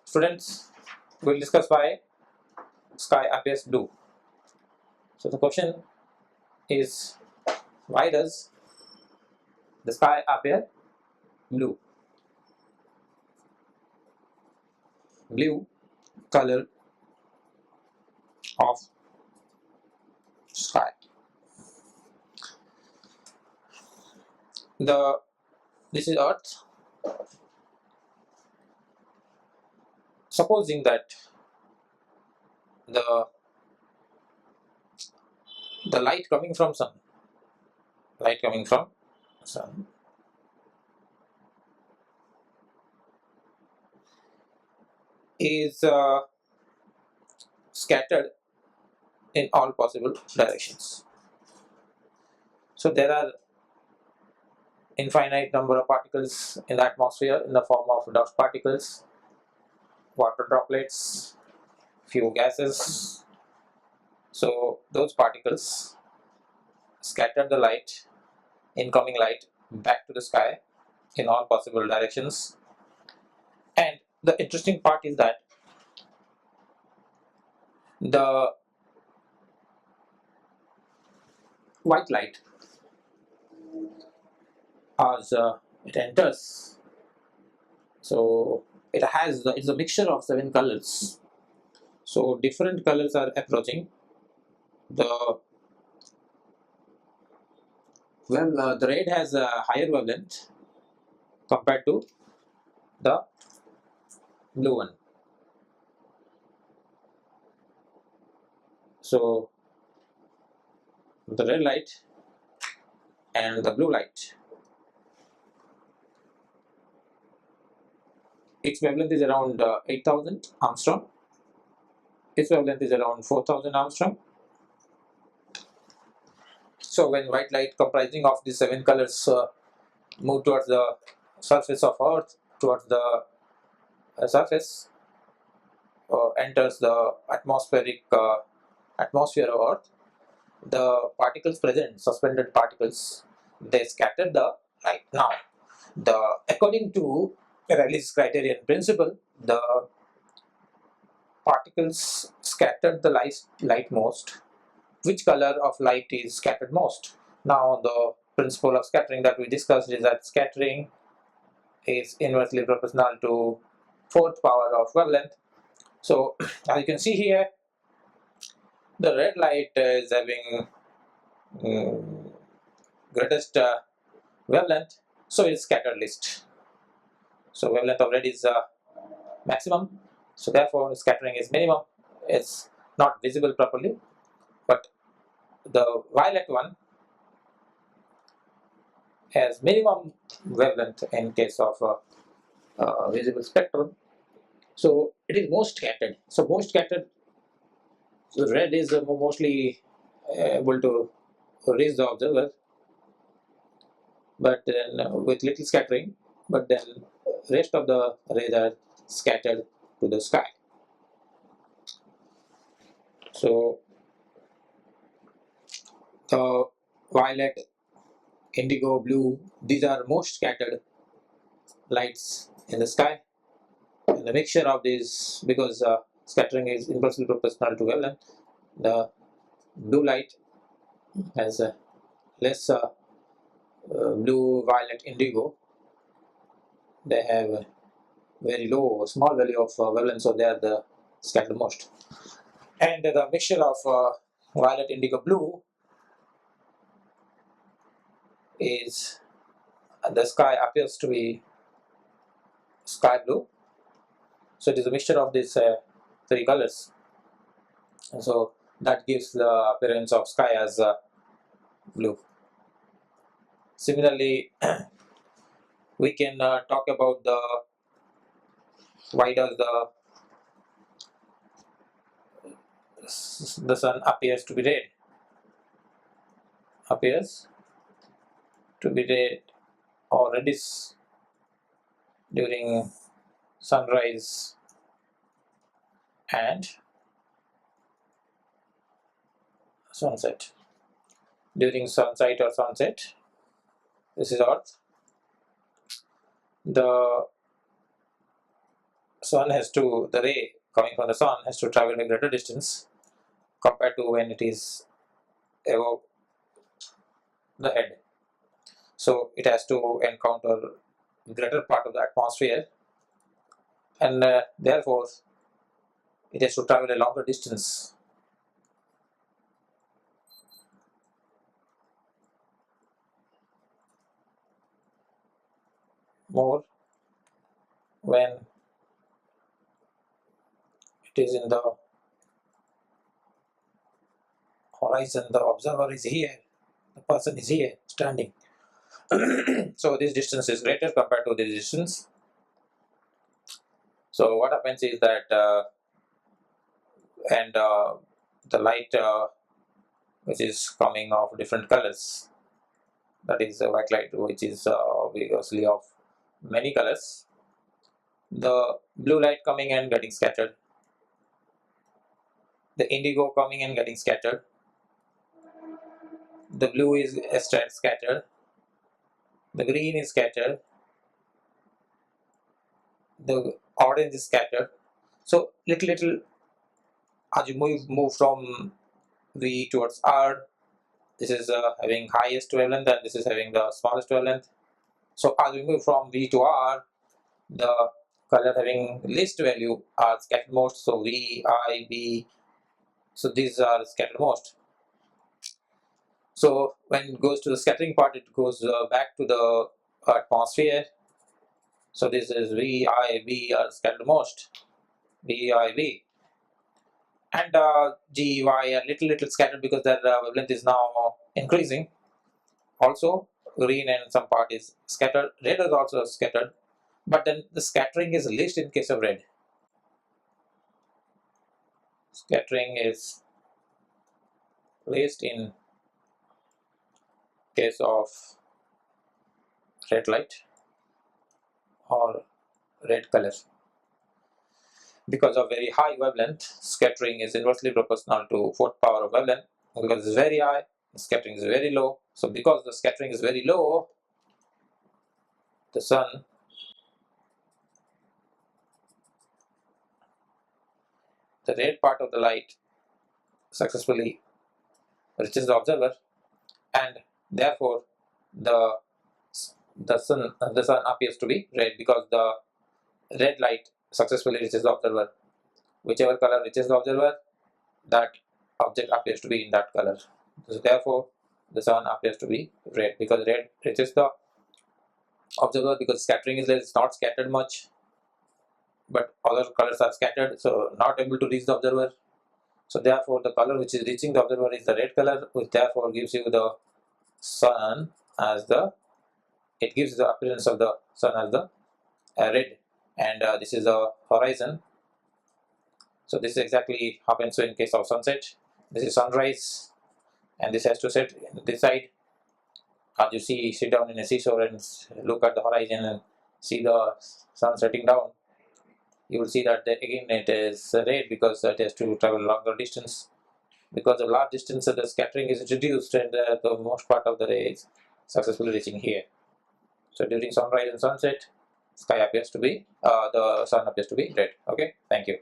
Students, we'll discuss why sky appears blue. So the question is, why does the sky appear blue? Blue color of sky. This is Earth. Supposing that the light coming from sun is scattered in all possible directions. So there are infinite number of particles in the atmosphere in the form of dust particles, water droplets, few gases. So those particles scatter the light, incoming light, back to the sky in all possible directions. And the interesting part is that the white light, as it enters, so it's a mixture of 7 colors. So different colors are approaching. The red has a higher wavelength compared to the blue one. So the red light and the blue light, its wavelength is around 8000 Armstrong. Its wavelength is around 4000 Armstrong. So when white light comprising of these 7 colors move towards the surface of Earth, towards the surface, enters the atmosphere of Earth, the particles present, suspended particles, they scatter the light. Now, according to Rayleigh's criterion principle, the particles scattered the light most. Which color of light is scattered most? Now, the principle of scattering that we discussed is that scattering is inversely proportional to 4th power of wavelength. So, as you can see here, the red light is having greatest wavelength, so it's scattered least. So wavelength of red is maximum, so therefore scattering is minimum. It's not visible properly. But the violet one has minimum wavelength in case of visible spectrum, so it is most scattered. So most scattered, so red is mostly able to reach the observer, but then with little scattering, but then rest of the rays are scattered to the sky. So the violet, indigo, blue, these are most scattered lights in the sky, and the mixture of these, because scattering is inversely proportional to wavelength, the blue light has less blue, violet, indigo, they have a very low, small value of wavelength, so they are the scattered most. And the mixture of violet, indigo, blue is, the sky appears to be sky blue. So it is a mixture of these 3 colors, and so that gives the appearance of sky as blue. Similarly, we can talk about why does the sun appears to be red or reddish during sunrise and sunset. During sunset or sunset, this is Earth, the the ray coming from the sun has to travel a greater distance compared to when it is above the head. So it has to encounter greater part of the atmosphere, and therefore it has to travel a longer distance. More when it is in the horizon, the observer is here, the person is here standing. So this distance is greater compared to this distance. So what happens is that the light which is coming of different colors, that is the white light, which is obviously of many colors, the blue light coming and getting scattered, the indigo coming and getting scattered, the blue is scattered, the green is scattered, the orange is scattered. So little as you move from V towards R, this is having highest wavelength and this is having the smallest wavelength. So as we move from V to R, the color having least value are scattered most. So V, I, B, so these are scattered most. So when it goes to the scattering part, it goes back to the atmosphere. So this is V, I, B are scattered most. V, I, B. And G, Y are little scattered because their wavelength is now increasing. Also, green and some part is scattered. Red is also scattered, but then the scattering is least in case of red. Scattering is least in case of red light or red color. Because of very high wavelength, scattering is inversely proportional to fourth power of wavelength. Because it's very high, the scattering is very low. So because the scattering is very low, the sun the red part of the light successfully reaches the observer, and therefore the sun appears to be red because the red light successfully reaches the observer. Whichever color reaches the observer, that object appears to be in that color. So therefore the sun appears to be red because red reaches the observer, because scattering is less, it's not scattered much, but other colors are scattered, so not able to reach the observer. So therefore the color which is reaching the observer is the red color, which therefore gives you the sun as it gives the appearance of the sun as the red. And this is the horizon. So this exactly happens in case of sunset. This is sunrise, and this has to set this side. As you sit down in a seashore and look at the horizon and see the sun setting down, you will see that again it is red because it has to travel longer distance. Because of large distance, the scattering is reduced, and the most part of the ray is successfully reaching here. So during sunrise and sunset, the sun appears to be red. Okay, thank you.